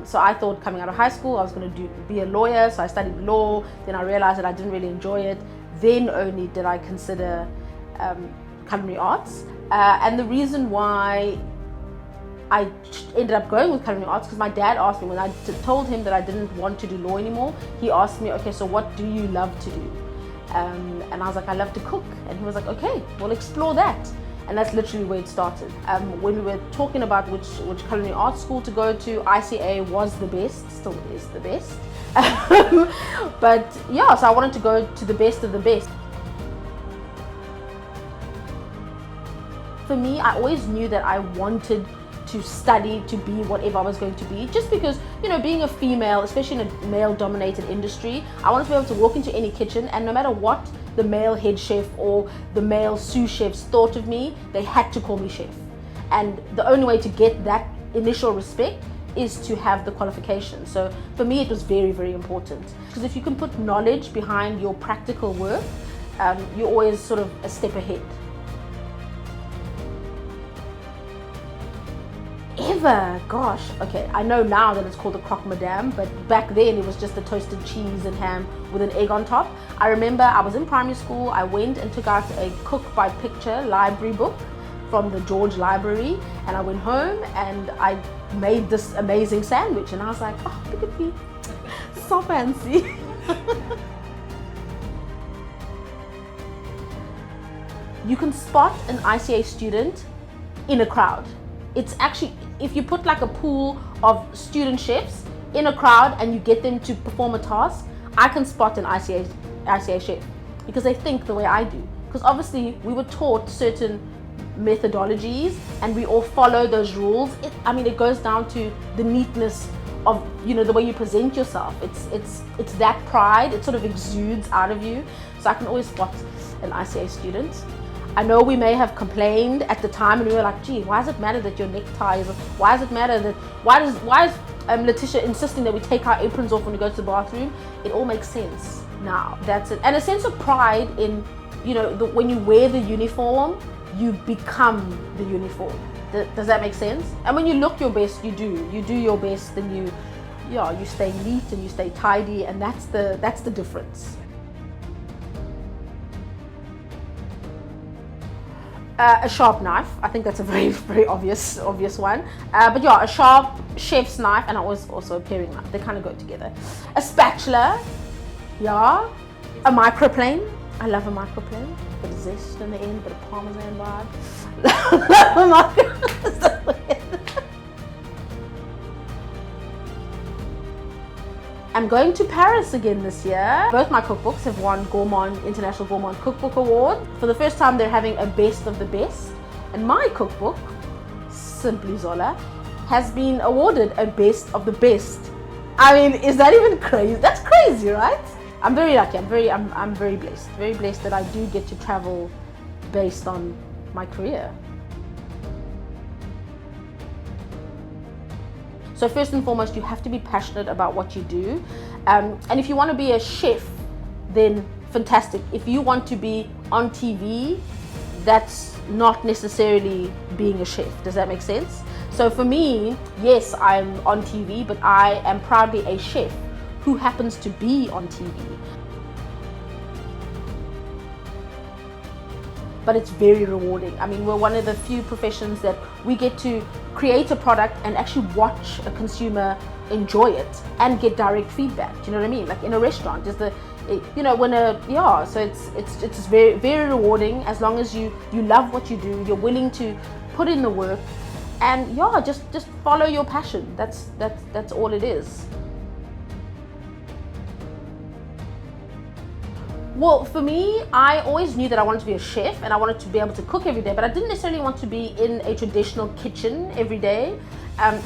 So I thought coming out of high school I was going to be a lawyer, so I studied law. Then I realized that I didn't really enjoy it. Then only did I consider culinary arts. And the reason why I ended up going with culinary arts, because my dad asked me, when I told him that I didn't want to do law anymore, he asked me, okay, so what do you love to do? And I was like, I love to cook. And he was like, okay, well, explore that. And that's literally where it started. When we were talking about which culinary arts school to go to, ICA was the best, still is the best. But yeah, so I wanted to go to the best of the best. For me, I always knew that I wanted to study to be whatever I was going to be, just because, you know, being a female, especially in a male-dominated industry, I wanted to be able to walk into any kitchen, and no matter what the male head chef or the male sous chefs thought of me, they had to call me chef. And the only way to get that initial respect is to have the qualification. So for me, it was very, very important, because if you can put knowledge behind your practical work, you're always sort of a step ahead. Gosh, okay, I know now that it's called a croque madame, but back then it was just a toasted cheese and ham with an egg on top. I remember I was in primary school, I went and took out a cook by picture library book from the George Library, and I went home and I made this amazing sandwich, and I was like, oh, look at me, so fancy. You can spot an ICA student in a crowd. It's actually, if you put like a pool of student chefs in a crowd and you get them to perform a task, I can spot an ICA chef, because they think the way I do. Because obviously we were taught certain methodologies and we all follow those rules. It goes down to the neatness of, you know, the way you present yourself. It's that pride, it sort of exudes out of you. So I can always spot an ICA student. I know we may have complained at the time, and we were like, gee, why does it matter that your necktie is, why does it matter that, why is Letitia insisting that we take our aprons off when we go to the bathroom? It all makes sense now. That's it. And a sense of pride in, you know, when you wear the uniform, you become the uniform. Does that make sense? And when you look your best, you do your best, and you stay neat and you stay tidy, and that's the difference. A sharp knife. I think that's a very, very obvious one. But yeah, a sharp chef's knife, and also a paring knife. They kind of go together. A spatula, yeah. A microplane. I love a microplane. A bit of zest in the end, a bit of parmesan vibe. I'm going to Paris again this year. Both my cookbooks have won International Gourmand Cookbook Award. For the first time, they're having a best of the best. And my cookbook, Simply Zola, has been awarded a best of the best. I mean, is that even crazy? That's crazy, right? I'm very lucky. I'm very blessed. Very blessed that I do get to travel based on my career. So first and foremost, you have to be passionate about what you do. And if you want to be a chef, then fantastic. If you want to be on TV, that's not necessarily being a chef. Does that make sense? So for me, yes, I'm on TV, but I am proudly a chef who happens to be on TV. But it's very rewarding. I mean, we're one of the few professions that we get to create a product and actually watch a consumer enjoy it and get direct feedback. Do you know what I mean? Like in a restaurant, so it's very, very rewarding as long as you love what you do, you're willing to put in the work, and just follow your passion. That's all it is. Well, for me, I always knew that I wanted to be a chef and I wanted to be able to cook every day, but I didn't necessarily want to be in a traditional kitchen every day.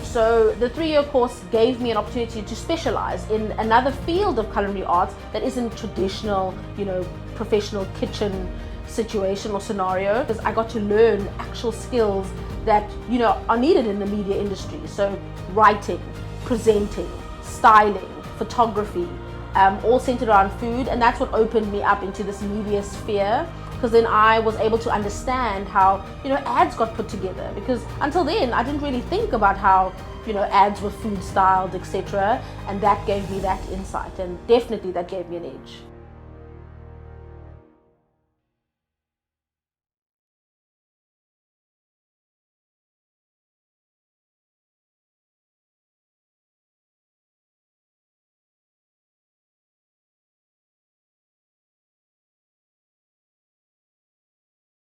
So the 3-year course gave me an opportunity to specialize in another field of culinary arts that isn't traditional, professional kitchen situation or scenario, because I got to learn actual skills that, are needed in the media industry. So writing, presenting, styling, photography, all centered around food, and that's what opened me up into this media sphere. because then I was able to understand how, you know, ads got put together, because until then I didn't really think about how, you know, ads were food styled, etc. And that gave me that insight, and definitely that gave me an edge.